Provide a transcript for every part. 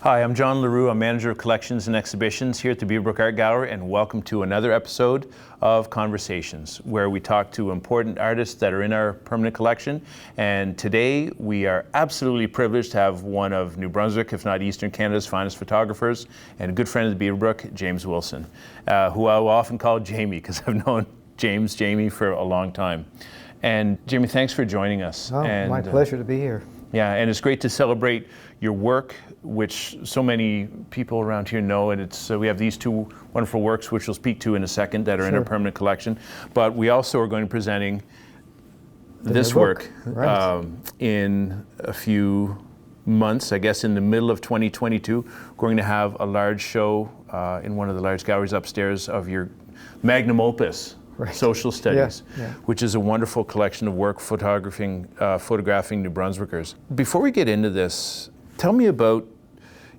Hi, I'm John LaRue. I'm Manager of Collections and Exhibitions here at the Beaverbrook Art Gallery, and welcome to another episode of Conversations, where we talk to important artists that are in our permanent collection. And today we are absolutely privileged to have one of New Brunswick, if not Eastern Canada's finest photographers, and a good friend of the Beaverbrook, James Wilson, who I will often call Jamie, because I've known Jamie for a long time. And Jamie, thanks for joining us. Oh, and, my pleasure to be here. Yeah, and it's great to celebrate your work, which so many people around here know, and it's we have these two wonderful works, which we'll speak to in a second, that are in our permanent collection. But we also are going to be presenting this work in a few months, I guess in the middle of 2022. We're going to have a large show in one of the large galleries upstairs of your magnum opus, Social Studies, which is a wonderful collection of work photographing New Brunswickers. Before we get into this, tell me about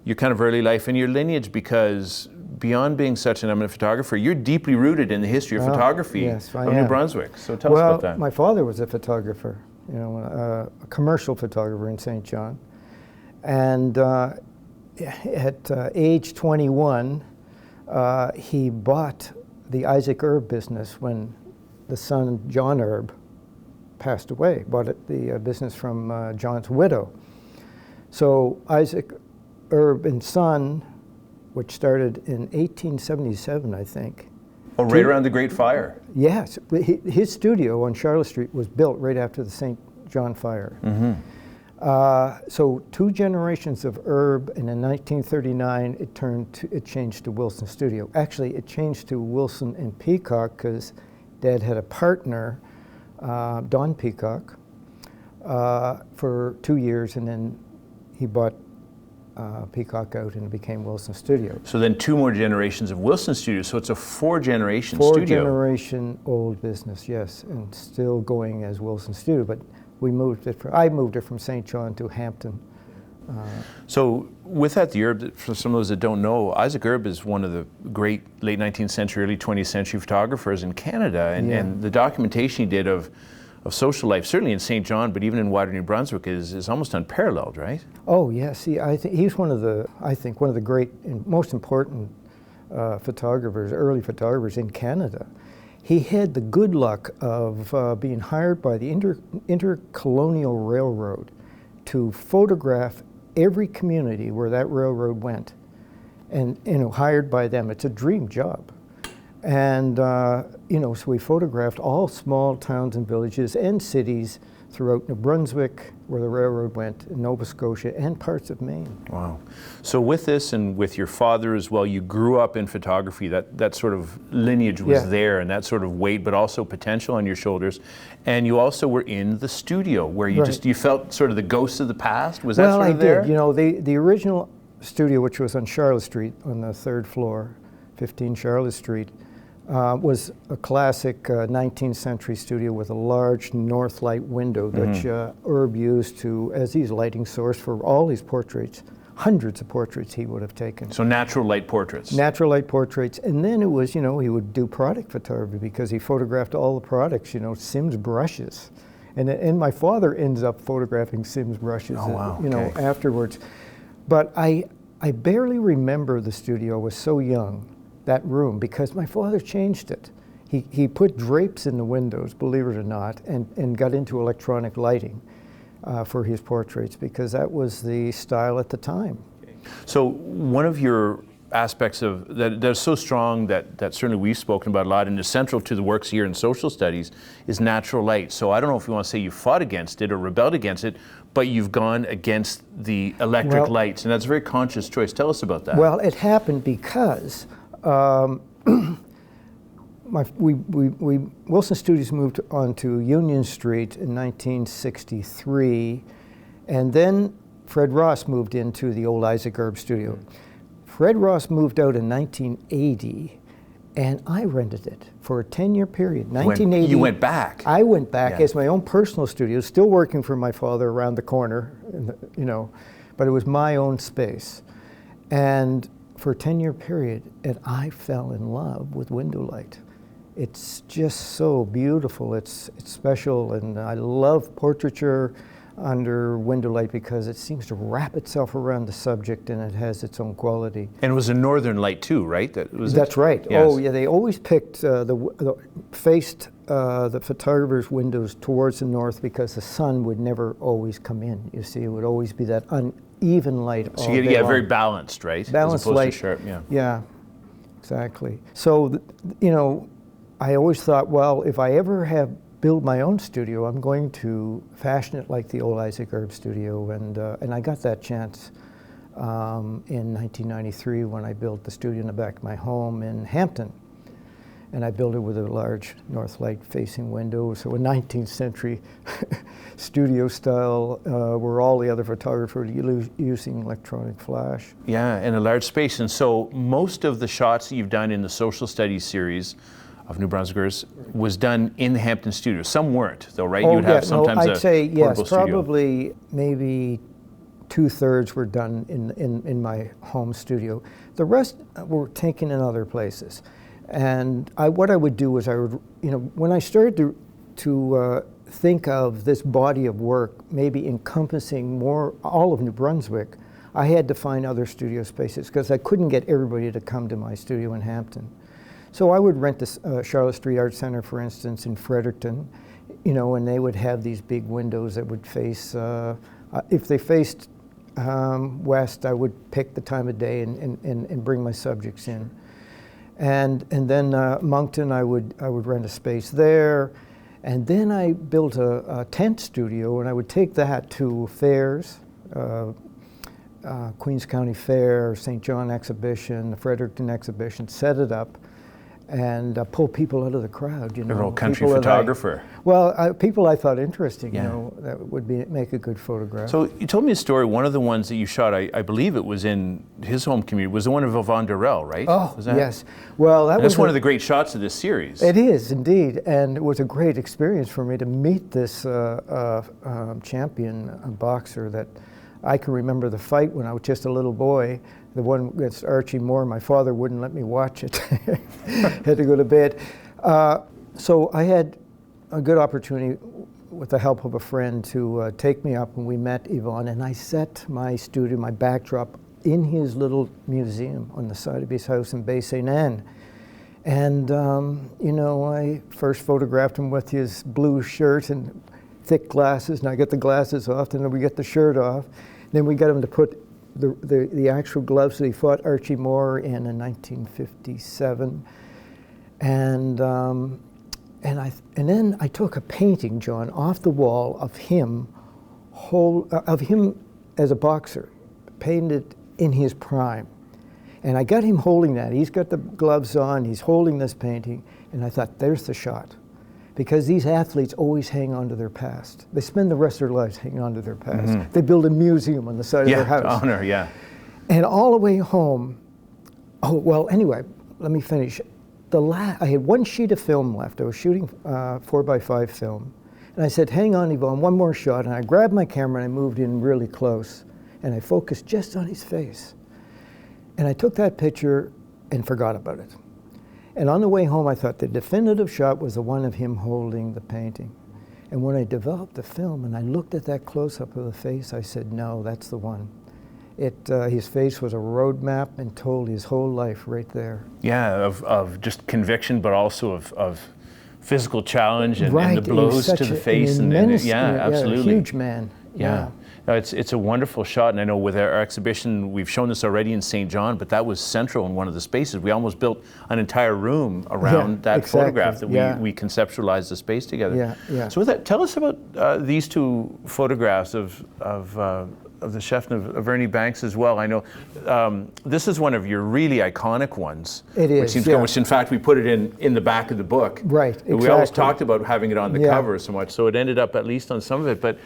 your kind of early life and your lineage, because beyond being such an eminent photographer, you're deeply rooted in the history of photography of New Brunswick. So tell us about that. My father was a photographer, a commercial photographer in St. John. And at age 21, he bought the Isaac Erb business when the son, John Erb, passed away. Bought the business from John's widow. So Isaac Erb and Son, which started in 1877, I think. Oh, right around the Great Fire. Yes. His studio on Charlotte Street was built right after the St. John fire. Mm-hmm. So 2 generations of Erb, and in 1939 it changed to Wilson Studio. Actually, it changed to Wilson and Peacock because Dad had a partner, Don Peacock, for 2 years, and then he bought Peacock out and it became Wilson Studio. So then 2 more generations of Wilson Studio, so it's a 4-generation studio. 4-generation old business, yes, and still going as Wilson Studio, but I moved it from St. John to Hampton. So with that, the Erb, for some of those that don't know, Isaac Erb is one of the great late 19th century, early 20th century photographers in Canada, and the documentation he did of social life, certainly in St. John, but even in wider New Brunswick, is almost unparalleled, right? Oh yes, I think he's one of the great and most important early photographers in Canada. He had the good luck of being hired by the Intercolonial Railroad to photograph every community where that railroad went, and hired by them. It's a dream job. And so we photographed all small towns and villages and cities throughout New Brunswick, where the railroad went, in Nova Scotia, and parts of Maine. Wow. So with this, and with your father as well, you grew up in photography. That sort of lineage was there, and that sort of weight, but also potential on your shoulders. And you also were in the studio, where you you felt sort of the ghosts of the past. Was that sort of there? Well, I did. The original studio, which was on Charlotte Street, on the 3rd floor, 15 Charlotte Street, was a classic 19th century studio with a large north light window that Erb used as his lighting source for all his portraits, hundreds of portraits he would have taken. So natural light portraits. Natural light portraits. And then it was, he would do product photography because he photographed all the products, Sims brushes. And my father ends up photographing Sims brushes, afterwards. But I barely remember the studio. I was so young. That room, because my father changed it. He put drapes in the windows, believe it or not, and got into electronic lighting for his portraits, because that was the style at the time. So one of your aspects of that's so strong that certainly we've spoken about a lot and is central to the works here in social studies is natural light. So I don't know if you want to say you fought against it or rebelled against it, but you've gone against the electric lights, and that's a very conscious choice. Tell us about that. Well, it happened because Wilson Studios moved onto Union Street in 1963, and then Fred Ross moved into the old Isaac Erb studio. Fred Ross moved out in 1980, and I rented it for a 10-year period. 1980. You went back. I went back as my own personal studio, still working for my father around the corner, but it was my own space. And for a 10-year period, and I fell in love with window light. It's just so beautiful. It's special, and I love portraiture. under window light because it seems to wrap itself around the subject and it has its own quality. And it was a northern light too, right? That's right. Yes. Oh yeah, they always picked faced the photographer's windows towards the north because the sun would never always come in. You see, it would always be that uneven light. So you get very balanced, right? Balanced as opposed light. to sharp, yeah. Yeah, exactly. So you know, I always thought, well, if I ever build my own studio, I'm going to fashion it like the old Isaac Erb studio, and I got that chance in 1993 when I built the studio in the back of my home in Hampton. And I built it with a large north light facing window, so a 19th century studio style where all the other photographers were using electronic flash. Yeah, and a large space. And so most of the shots that you've done in the social studies series of New Brunswickers was done in the Hampton studio. Some weren't, though, right? Oh, You'd have sometimes I'd say yes, portable studio. probably maybe 2/3 were done in my home studio. The rest were taken in other places. And what I would do is when I started to think of this body of work maybe encompassing all of New Brunswick, I had to find other studio spaces because I couldn't get everybody to come to my studio in Hampton. So I would rent the Charlotte Street Art Center, for instance, in Fredericton, and they would have these big windows that would face, if they faced west, I would pick the time of day and bring my subjects in. And then Moncton, I would rent a space there, and then I built a tent studio, and I would take that to fairs, Queens County Fair, St. John Exhibition, the Fredericton Exhibition, set it up, and pull people out of the crowd. You're a country photographer. People I thought interesting, yeah. That would make a good photograph. So you told me a story. One of the ones that you shot, I believe it was in his home community, was the one of Yvonne Darrell, right? Oh, yes. Well, that's one of the great shots of this series. It is indeed, and it was a great experience for me to meet this champion boxer that I can remember the fight when I was just a little boy. The one against Archie Moore, my father wouldn't let me watch it. Had to go to bed. So I had a good opportunity with the help of a friend to take me up, and we met Yvonne, and I set my studio, my backdrop, in his little museum on the side of his house in Bay St. Anne. And, I first photographed him with his blue shirt and thick glasses, and I get the glasses off, and then we get the shirt off. Then we got him to put the actual gloves that he fought Archie Moore in 1957. And then I took a painting, John, off the wall of him as a boxer, painted in his prime. And I got him holding that. He's got the gloves on, he's holding this painting, and I thought, there's the shot. Because these athletes always hang on to their past. They spend the rest of their lives hanging on to their past. Mm-hmm. They build a museum on the side of their house. Yeah, honor, yeah. And all the way home, anyway, let me finish. I had one sheet of film left. I was shooting 4x5 film. And I said, hang on, Yvonne, one more shot. And I grabbed my camera and I moved in really close. And I focused just on his face. And I took that picture and forgot about it. And on the way home, I thought the definitive shot was the one of him holding the painting. And when I developed the film and I looked at that close-up of the face, I said, no, that's the one. His face was a roadmap and told his whole life right there. Yeah, of just conviction, but also of physical challenge and the blows to the face. Absolutely. A huge man. Yeah. No, it's a wonderful shot, and I know with our exhibition, we've shown this already in St. John, but that was central in one of the spaces. We almost built an entire room around that photograph that we conceptualized the space together. So with that, tell us about these two photographs of the chef of Ernie Banks as well. I know this is one of your really iconic ones. It is, which in fact we put it in the back of the book. Right, exactly. We always talked about having it on the cover so much, so it ended up at least on some of it. But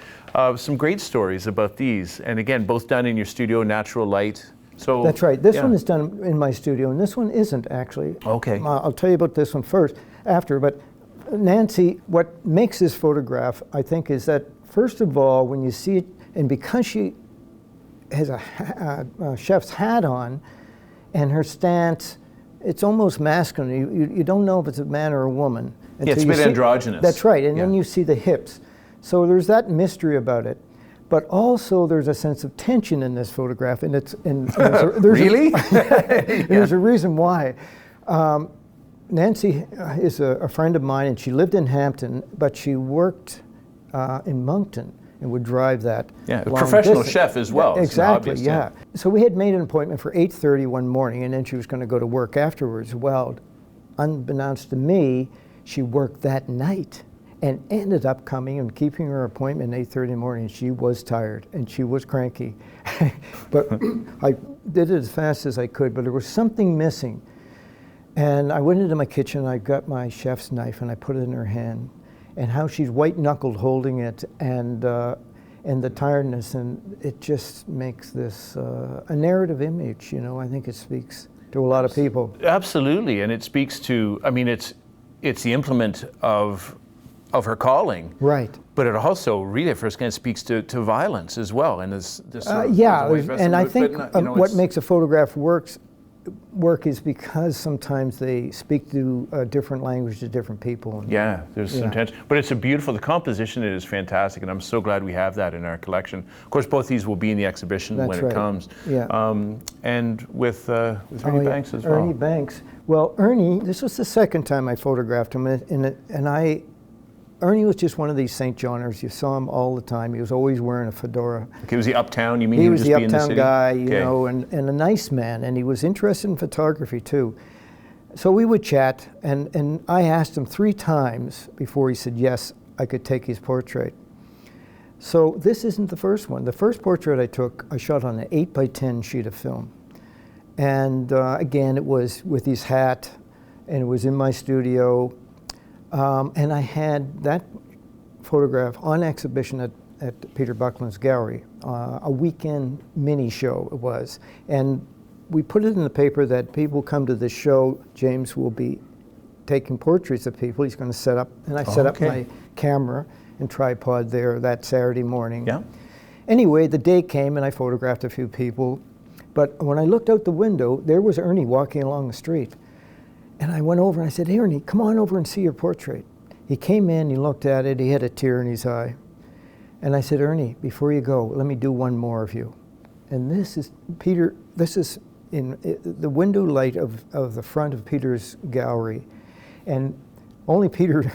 some great stories about these, and again, both done in your studio, natural light. So that's right. This one is done in my studio, and this one isn't actually. Okay. I'll tell you about this one after. But Nancy, what makes this photograph, I think, is that first of all, when you see it, and because she has a chef's hat on, and her stance, it's almost masculine. You don't know if it's a man or a woman. It's a bit androgynous. That's right, and then you see the hips. So there's that mystery about it. But also there's a sense of tension in this photograph, and there's Really? There's a reason why. Nancy is a friend of mine, and she lived in Hampton, but she worked in Moncton and would drive that. Yeah, a long professional distance. chef as well. Exactly, yeah. So we had made an appointment for 8:30 one morning, and then she was going to go to work afterwards. Well, unbeknownst to me, she worked that night and ended up coming and keeping her appointment at 8:30 in the morning. She was tired and she was cranky. But I did it as fast as I could, but there was something missing. And I went into my kitchen, I got my chef's knife and I put it in her hand. And how she's white-knuckled holding it, and the tiredness, and it just makes this a narrative image, you know. I think it speaks to a lot of people. Absolutely, and it speaks to, I mean, it's the implement of her calling. Right. But it also really first kind of speaks to violence as well, and this yeah, and I think what makes a photograph work is because sometimes they speak to a different language to different people. And, yeah, there's some tension. But it's the composition is fantastic, and I'm so glad we have that in our collection. Of course, both these will be in the exhibition when it comes. Yeah. And with Ernie Banks as well. Ernie Banks. Well, Ernie, this was the second time I photographed him, Ernie was just one of these St. Johners. You saw him all the time. He was always wearing a fedora. Okay, was he uptown? You mean he would was just the be in the uptown city? guy, you know, and a nice man. And he was interested in photography too. So we would chat, and I asked him 3 times before he said yes, I could take his portrait. So this isn't the first one. The first portrait I took, I shot on an 8x10 sheet of film. And again, it was with his hat, and it was in my studio. And I had that photograph on exhibition at Peter Buckland's gallery, a weekend mini show it was. And we put it in the paper that people come to this show, James will be taking portraits of people. He's going to set up, and I set up my camera and tripod there that Saturday morning. Yeah. Anyway, the day came and I photographed a few people. But when I looked out the window, there was Ernie walking along the street. And I went over and I said, hey, Ernie, come on over and see your portrait. He came in, he looked at it, he had a tear in his eye. And I said, Ernie, before you go, let me do one more of you. And this is, Peter, this is in the window light of the front of Peter's gallery. And only Peter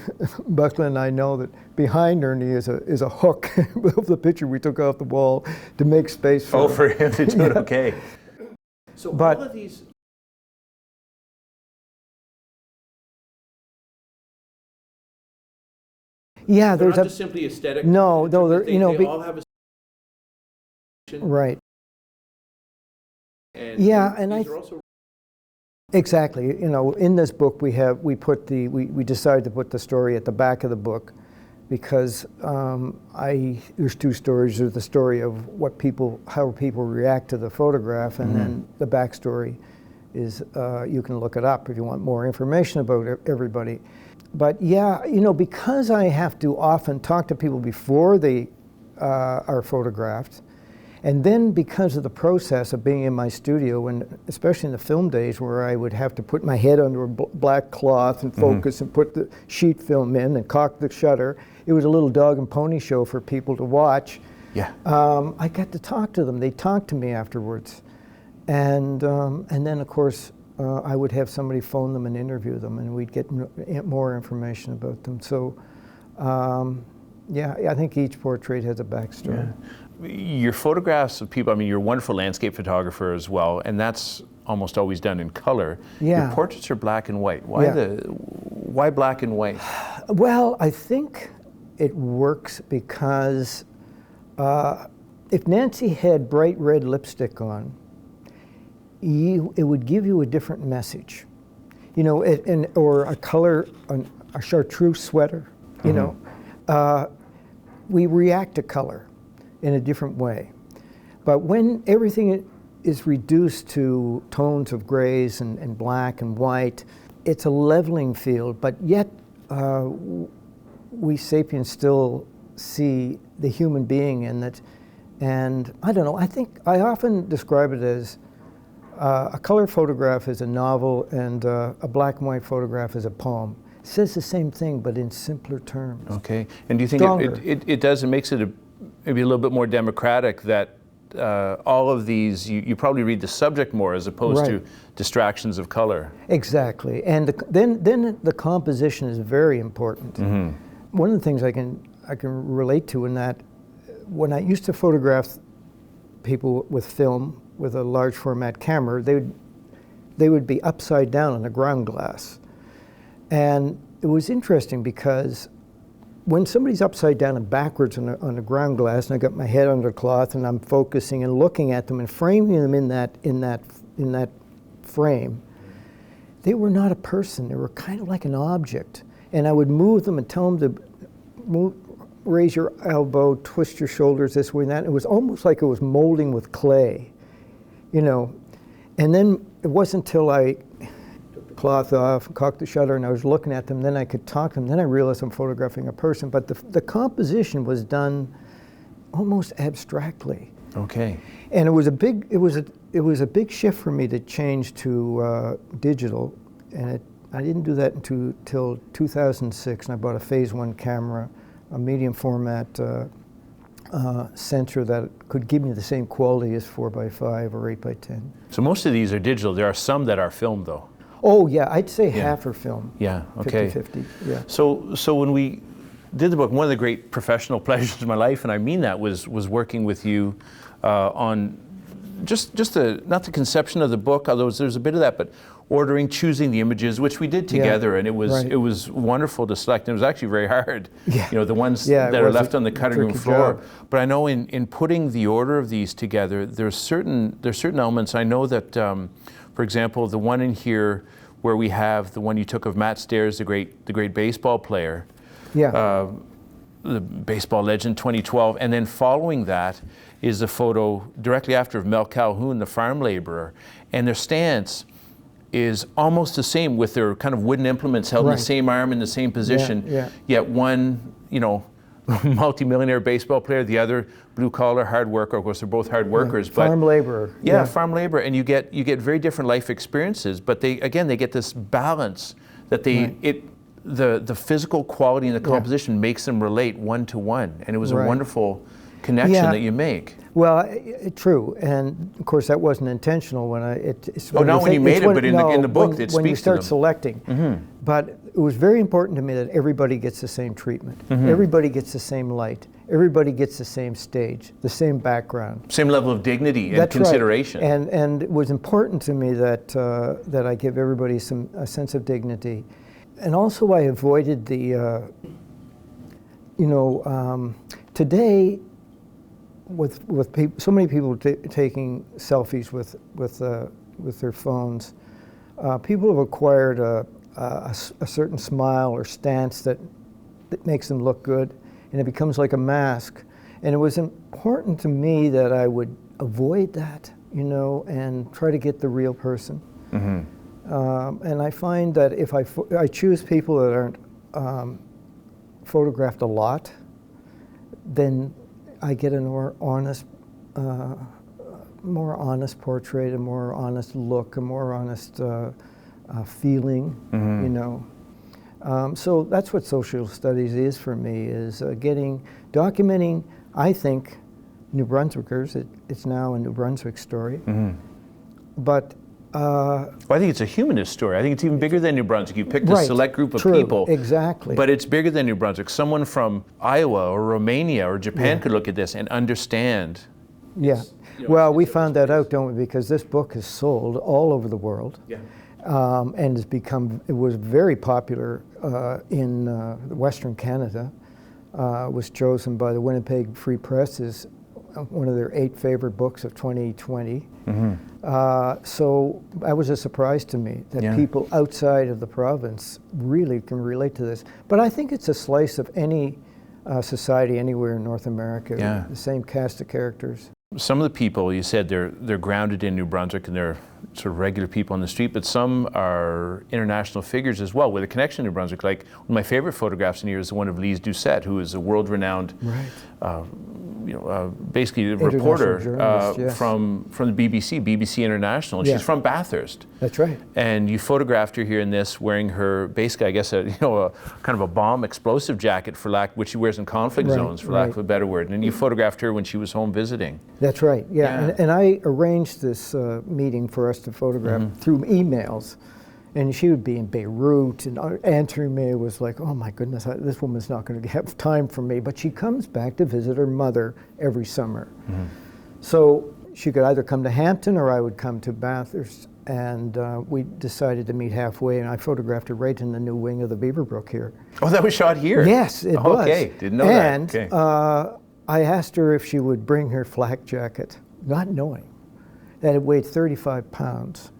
Buckland and I know that behind Ernie is a hook of the picture we took off the wall to make space for him. For him to do it, okay. So but, all of these... Yeah, they're there's not just simply aesthetic. No, they're, you know, they all have a right. And yeah, and these are also exactly. You know, in this book we decided to put the story at the back of the book because there's 2 stories. There's the story of how people react to the photograph, and then the backstory is you can look it up if you want more information about everybody. But yeah, you know, because I have to often talk to people before they are photographed, and then because of the process of being in my studio, and especially in the film days where I would have to put my head under a black cloth and focus and put the sheet film in and cock the shutter, it was a little dog and pony show for people to watch. Yeah. I got to talk to them. They talked to me afterwards. And then, of course, I would have somebody phone them and interview them, and we'd get more information about them. So, yeah, I think each portrait has a backstory. Yeah. Your photographs of people, I mean, you're a wonderful landscape photographer as well, and that's almost always done in color. Yeah. Your portraits are black and white. Why black and white? Well, I think it works because if Nancy had bright red lipstick on, it would give you a different message, you know, or a color, a chartreuse sweater, you know. We react to color in a different way. But when everything is reduced to tones of grays and black and white, it's a leveling field, but yet we sapiens still see the human being in it. And I don't know, I think I often describe it as a color photograph is a novel, and a black and white photograph is a poem. It says the same thing, but in simpler terms. Okay, and do you think it makes it maybe a little bit more democratic, that all of these, you probably read the subject more as opposed to distractions of color. Exactly, and then the composition is very important. Mm-hmm. One of the things I can relate to in that, when I used to photograph people with film with a large format camera, they would be upside down on the ground glass, and it was interesting because when somebody's upside down and backwards on the ground glass, and I got my head under the cloth and I'm focusing and looking at them and framing them in that frame, they were not a person. They were kind of like an object. And I would move them and tell them to raise your elbow, twist your shoulders this way and that. It was almost like it was molding with clay, you know. And then it wasn't until I took the cloth off, cocked the shutter, and I was looking at them, then I could talk to them. Then I realized I'm photographing a person. But the composition was done almost abstractly. Okay. And it was a big shift for me to change to digital, and I didn't do that until 2006, and I bought a Phase 1 camera, a medium format sensor that could give me the same quality as 4x5 or 8x10. So most of these are digital. There are some that are filmed, though. Oh yeah, I'd say half are film. Yeah. Okay. 50-50. Yeah. So when we did the book, one of the great professional pleasures of my life, and I mean that, was working with you on just not the conception of the book, although there's a bit of that, but choosing the images, which we did together, and it was wonderful to select. And it was actually very hard. Yeah. You know, the ones that are left on the cutting room floor. Job. But I know in putting the order of these together, there's certain elements. I know that, for example, the one in here where we have the one you took of Matt Stairs, the great baseball player. Yeah. The baseball legend, 2012, and then following that is the photo directly after of Mel Calhoun, the farm laborer, and their stance is almost the same, with their kind of wooden implements held in the same arm in the same position. Yet one, you know, multi-millionaire baseball player, the other blue-collar hard worker. Of course, they're both hard workers, but farm laborer. Yeah, farm laborer, and you get very different life experiences. But they get this balance that the physical quality and the composition makes them relate one to one, and it was a wonderful connection that you make. Well, true, and of course that wasn't intentional when not when you made it, but in the book it speaks to them. When you start selecting. Mm-hmm. But it was very important to me that everybody gets the same treatment. Mm-hmm. Everybody gets the same light. Everybody gets the same stage, the same background. Same level of dignity and consideration. Right. And it was important to me that I give everybody a sense of dignity. And also I avoided the, today, with so many people taking selfies with their phones, people have acquired a certain smile or stance that makes them look good, and it becomes like a mask. And it was important to me that I would avoid that, and try to get the real person. Mm-hmm. And I find that if I choose people that aren't photographed a lot, then I get a more honest portrait, a more honest look, a more honest feeling, so that's what social studies is for me, is documenting, I think, New Brunswickers. It's now a New Brunswick story. Mm-hmm. But I think it's a humanist story. I think it's even bigger than New Brunswick. You picked a select group of people. Exactly. But it's bigger than New Brunswick. Someone from Iowa or Romania or Japan could look at this and understand. Yeah. Well, we found that out, don't we? Because this book is sold all over the world. Yeah. And it was very popular in Western Canada. Was chosen by the Winnipeg Free Press as one of their 8 favorite books of 2020. Mm-hmm. So that was a surprise to me that people outside of the province really can relate to this. But I think it's a slice of any society anywhere in North America. Yeah. The same cast of characters. Some of the people, you said they're grounded in New Brunswick and they're sort of regular people on the street, but some are international figures as well with a connection to New Brunswick. Like one of my favorite photographs in here is the one of Lise Doucette, who is a world-renowned, basically a reporter from the BBC International, and she's from Bathurst. That's right. And you photographed her here in this, wearing her, basically, I guess, a kind of a bomb explosive jacket, which she wears in conflict zones, for lack of a better word. And you photographed her when she was home visiting. That's right, yeah. And I arranged this meeting for us to photograph through emails. And she would be in Beirut, and answering me was like, oh my goodness, this woman's not going to have time for me. But she comes back to visit her mother every summer. So she could either come to Hampton or I would come to Bathurst. And we decided to meet halfway, and I photographed her right in the new wing of the Beaverbrook here. Oh, that was shot here? Yes, it was. Okay, didn't know that. And I asked her if she would bring her flak jacket, not knowing that it weighed 35 pounds.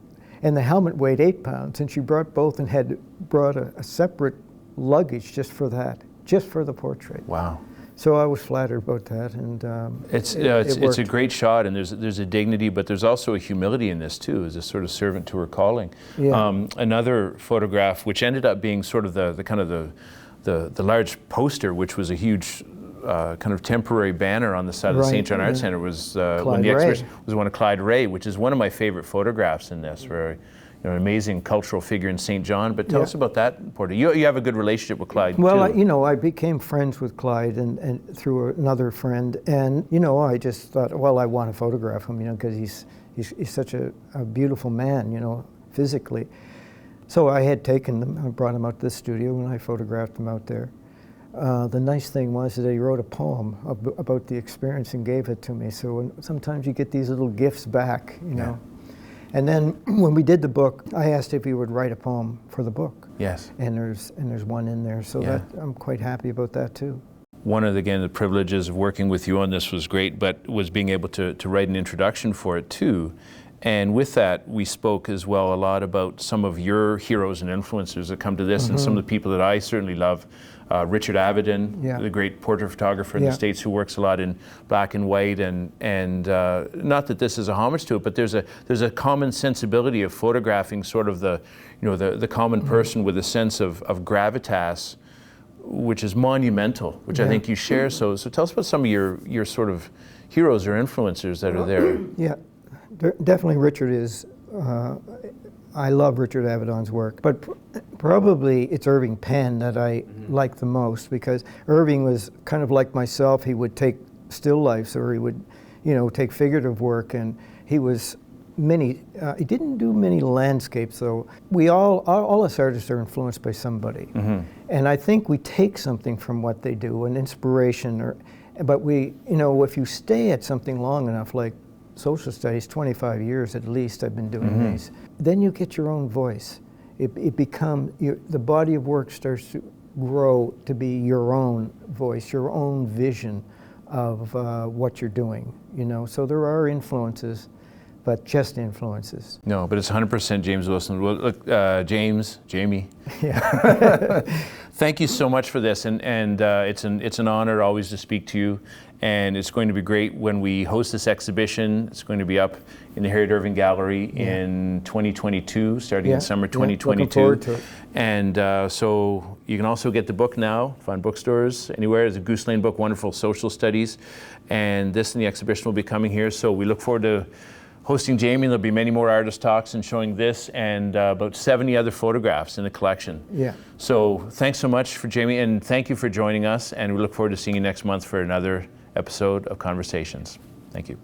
And the helmet weighed 8 pounds, and she brought both and had brought a separate luggage just for that, just for the portrait. Wow. So I was flattered about that, and it's a great shot, and there's a dignity, but there's also a humility in this too, as a sort of servant to her calling. Yeah. Another photograph, which ended up being sort of the large poster, which was a huge kind of temporary banner on the side of the St. John Arts Centre, was when the exhibition was one of Clyde Ray, which is one of my favorite photographs in this, where an amazing cultural figure in St. John. But tell us about that portrait. You have a good relationship with Clyde. Well, too. I became friends with Clyde and through another friend, and I just thought, well, I want to photograph him, because he's such a beautiful man, physically. So I had taken them, I brought him out to the studio, and I photographed him out there. The nice thing was that he wrote a poem about the experience and gave it to me. So sometimes you get these little gifts back, Yeah. And then when we did the book, I asked if he would write a poem for the book. Yes. And there's one in there, so that I'm quite happy about that too. One of the privileges of working with you on this was great, but was being able to write an introduction for it too. And with that, we spoke as well a lot about some of your heroes and influencers that come to this, and some of the people that I certainly love. Richard Avedon, the great portrait photographer in the States, who works a lot in black and white, and not that this is a homage to it, but there's a common sensibility of photographing sort of the common person with a sense of gravitas, which is monumental, which I think you share. So tell us about some of your sort of heroes or influencers that are there. Yeah, definitely Richard is. I love Richard Avedon's work, but probably it's Irving Penn that I like the most, because Irving was kind of like myself. He would take still lifes, or he would, take figurative work, and he was he didn't do many landscapes though. We all us artists are influenced by somebody, and I think we take something from what they do, an inspiration, but we, if you stay at something long enough, like social studies, 25 years at least I've been doing these, then you get your own voice. It becomes, the body of work starts to grow to be your own voice, your own vision of what you're doing, So there are influences, but just influences. No, but it's 100% James Wilson. Well, look, Jamie. Yeah. Thank you so much for this, and it's an honor always to speak to you. And it's going to be great when we host this exhibition. It's going to be up in the Harriet Irving Gallery in 2022, starting in summer 2022. Looking forward to it. And so you can also get the book now, find bookstores anywhere. There's a Goose Lane book, Wonderful Social Studies. And this and the exhibition will be coming here. So we look forward to hosting Jamie. There'll be many more artist talks and showing this and about 70 other photographs in the collection. Yeah. So thanks so much for Jamie, and thank you for joining us. And we look forward to seeing you next month for another episode of Conversations. Thank you.